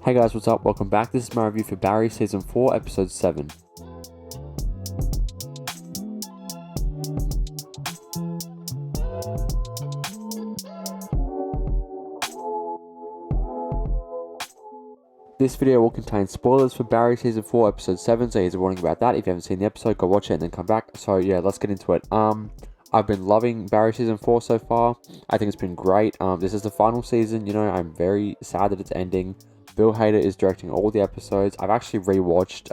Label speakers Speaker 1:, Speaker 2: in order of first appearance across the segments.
Speaker 1: Hey guys, what's up? Welcome back. This is my review for Barry Season 4, Episode 7. This video will contain spoilers for Barry Season 4, Episode 7, so here's a warning about that. If you haven't seen the episode, go watch it and then come back. So yeah, let's get into it. I've been loving Barry Season 4 so far. I think it's been great. This is the final season, I'm very sad that it's ending. Bill Hader is directing all the episodes. I've actually rewatched,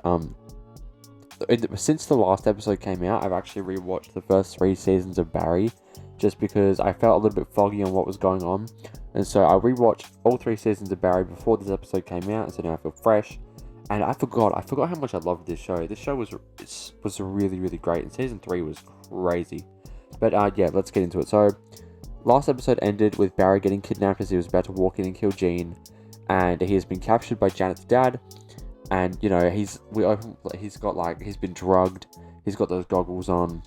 Speaker 1: since the last episode came out, I've actually rewatched the first 3 seasons of Barry, just because I felt a little bit foggy on what was going on. And so I rewatched all 3 seasons of Barry before this episode came out, and so now I feel fresh. And I forgot how much I loved this show. This show was really, really great, and season 3 was crazy. But yeah, let's get into it. So, last episode ended with Barry getting kidnapped as he was about to walk in and kill Gene. And he has been captured by Janet's dad, and he's been drugged. He's got those goggles on,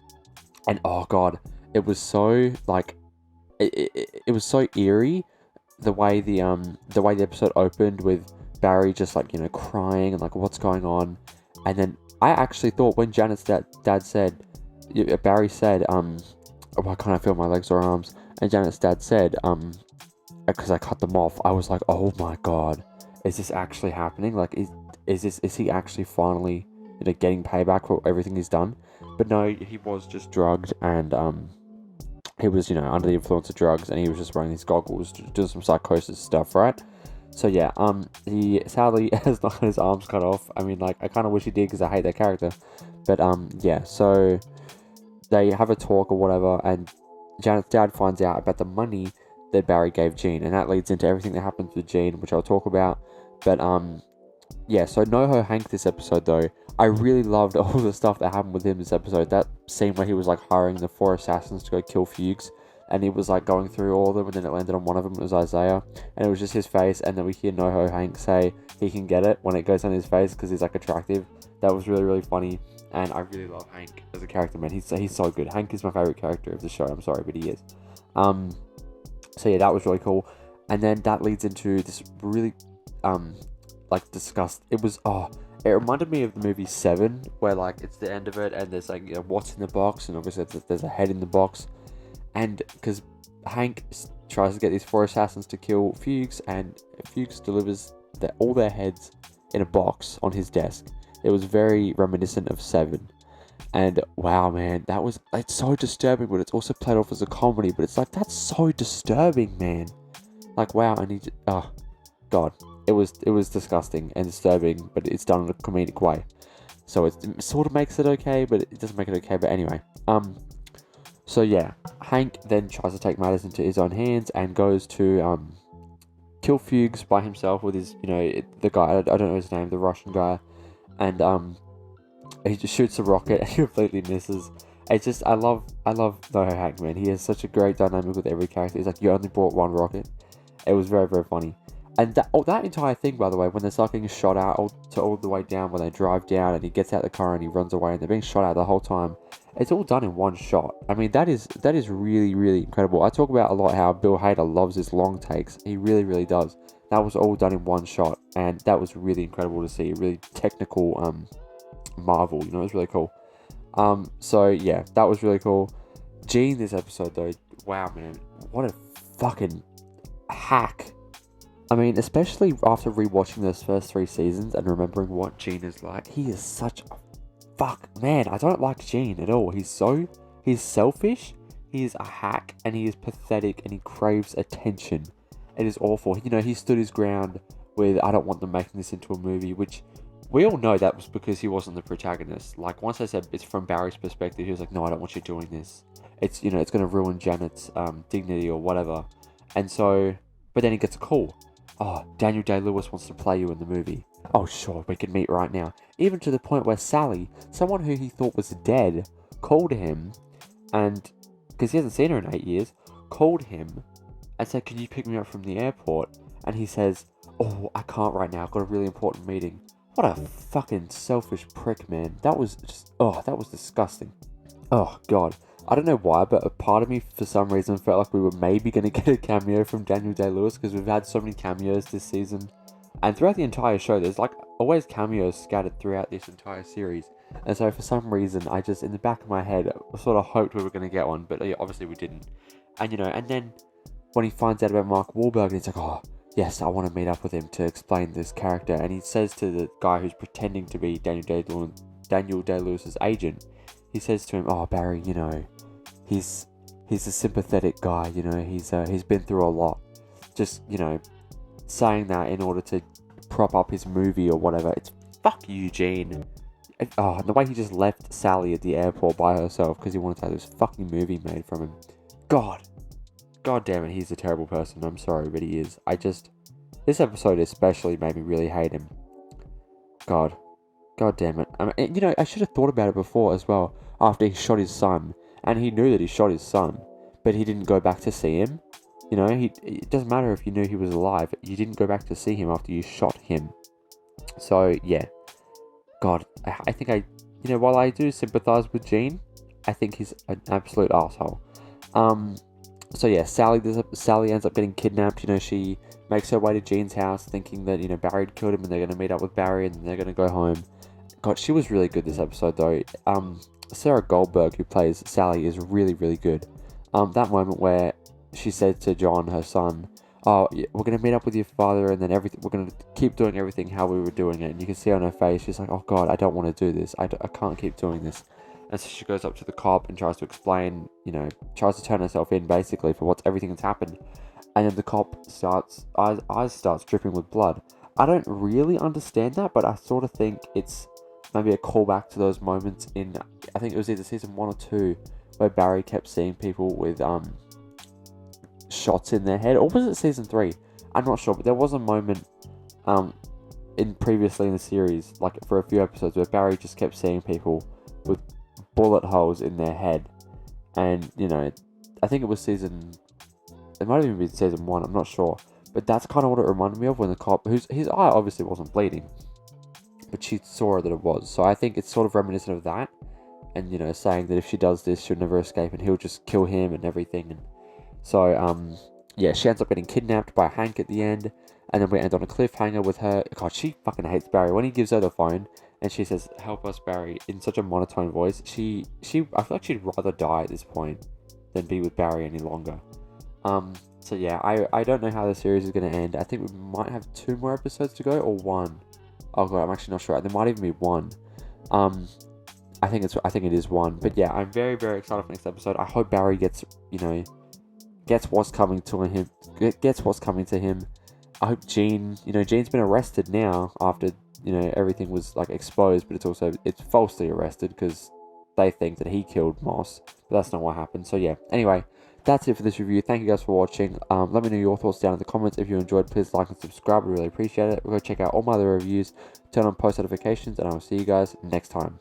Speaker 1: and oh god, it was so it was so eerie the way the episode opened with Barry just crying and what's going on. And then I actually thought when Janet's dad said, Barry said, why can't I feel my legs or arms? And Janet's dad said, because I cut them off, I was like, oh my god, is this actually happening? Is he actually finally getting payback for everything he's done? But no, he was just drugged, and he was under the influence of drugs, and he was just wearing these goggles, doing some psychosis stuff, right? So yeah, he sadly has not had his arms cut off. I mean, I kind of wish he did, because I hate that character. But yeah, so they have a talk or whatever, and Janet's dad finds out about the money that Barry gave Gene, and that leads into everything that happens with Gene, which I'll talk about. But yeah, so NoHo Hank this episode though, I really loved all the stuff that happened with him this episode. That scene where he was hiring the 4 assassins to go kill Fuchs, and he was going through all of them, and then it landed on one of them. It was Isaiah, and it was just his face, and then we hear NoHo Hank say he can get it when it goes on his face because he's attractive. That was really, really funny, and I really love Hank as a character, man. He's so good. Hank is my favorite character of the show. I'm sorry, but he is. So yeah, that was really cool. And then that leads into this really disgust. It reminded me of the movie Seven, where it's the end of it, and there's what's in the box, and obviously there's a head in the box. And because Hank tries to get these 4 assassins to kill Fuchs, and Fuchs delivers all their heads in a box on his desk. It was very reminiscent of Seven. And wow, man, it's so disturbing, but it's also played off as a comedy. But it's that's so disturbing, man. Wow, oh god, it was disgusting and disturbing, but it's done in a comedic way. So it sort of makes it okay, but it doesn't make it okay. But anyway, so yeah, Hank then tries to take matters into his own hands and goes to kill Fuchs by himself with his, the guy, I don't know his name, the Russian guy, and he just shoots a rocket and completely misses. It's just, I love NoHo Hank, man. He has such a great dynamic with every character. He's you only brought 1 rocket. It was very, very funny. And that entire thing, by the way, when they're getting shot out all the way down, when they drive down and he gets out the car and he runs away and they're being shot at the whole time, it's all done in 1 shot. I mean, that is really, really incredible. I talk about a lot how Bill Hader loves his long takes. He really, really does. That was all done in 1 shot, and that was really incredible to see. Really technical marvel, it was really cool. So yeah, that was really cool. Gene this episode though, wow, man, what a fucking hack. I mean, especially after rewatching those first 3 seasons and remembering what Gene is like, he is such a fuck, man. I don't like Gene at all. He's selfish, he is a hack, and he is pathetic, and he craves attention. It is awful. He stood his ground with, I don't want them making this into a movie, which we all know that was because he wasn't the protagonist. Once I said it's from Barry's perspective, he was like, no, I don't want you doing this. It's, it's going to ruin Janet's dignity or whatever. And so, but then he gets a call. Oh, Daniel Day-Lewis wants to play you in the movie. Oh, sure, we can meet right now. Even to the point where Sally, someone who he thought was dead, called him, and, because he hasn't seen her in 8 years, called him and said, can you pick me up from the airport? And he says, oh, I can't right now, I've got a really important meeting. What a fucking selfish prick, man. That was just, that was disgusting. Oh, God. I don't know why, but a part of me, for some reason, felt like we were maybe going to get a cameo from Daniel Day-Lewis, because we've had so many cameos this season. And throughout the entire show, there's like always cameos scattered throughout this entire series. And so for some reason, I just, in the back of my head, sort of hoped we were going to get one, but obviously we didn't. And and then when he finds out about Mark Wahlberg, he's like, oh, yes, I want to meet up with him to explain this character. And he says to the guy who's pretending to be Daniel Day-Lewis's agent, he says to him, oh, Barry, he's a sympathetic guy, he's been through a lot. Just, saying that in order to prop up his movie or whatever. It's fuck you, Gene. Oh, and the way he just left Sally at the airport by herself because he wanted to have this fucking movie made from him. God damn it, he's a terrible person. I'm sorry, but he is. This episode especially made me really hate him. God damn it. I mean, I should have thought about it before as well. After he shot his son, and he knew that he shot his son, but he didn't go back to see him. It doesn't matter if you knew he was alive. You didn't go back to see him after you shot him. So yeah, God, I think while I do sympathize with Gene, I think he's an absolute asshole. So yeah, Sally ends up getting kidnapped. She makes her way to Gene's house, thinking that Barry had killed him, and they're gonna meet up with Barry, and then they're gonna go home. God, she was really good this episode though. Sarah Goldberg, who plays Sally, is really, really good. That moment where she said to John, her son, oh, we're going to meet up with your father, and then we're going to keep doing everything how we were doing it. And you can see on her face, she's like, oh God, I don't want to do this. I can't keep doing this. And so she goes up to the cop and tries to explain, tries to turn herself in basically for everything that's happened. And then the cop eyes starts dripping with blood. I don't really understand that, but I sort of think it's maybe a callback to those moments in, I think it was either season 1 or 2, where Barry kept seeing people with shots in their head, or was it season 3? I'm not sure, but there was a moment previously in the series, like for a few episodes, where Barry just kept seeing people with bullet holes in their head, and I think it was it might have even been season 1, I'm not sure, but that's kind of what it reminded me of when the cop, his eye obviously wasn't bleeding, but she saw that it was. So I think it's sort of reminiscent of that, and saying that if she does this, she'll never escape, and he'll just kill him and everything. And so yeah, she ends up getting kidnapped by Hank at the end, and then we end on a cliffhanger with her. God, she fucking hates Barry. When he gives her the phone and she says, "Help us, Barry," in such a monotone voice, I feel like she'd rather die at this point than be with Barry any longer. So yeah, I don't know how the series is going to end. I think we might have 2 more episodes to go, or 1. Oh God, I'm actually not sure. There might even be 1. I think it is 1. But yeah, I'm very, very excited for next episode. I hope Barry gets what's coming to him. Gets what's coming to him. I hope Gene's been arrested now after everything was like exposed, but it's falsely arrested because they think that he killed Moss, but that's not what happened. So yeah. Anyway, that's it for this review. Thank you guys for watching. Let me know your thoughts down in the comments. If you enjoyed, please like and subscribe. I really appreciate it. We're going to check out all my other reviews, turn on post notifications, and I will see you guys next time.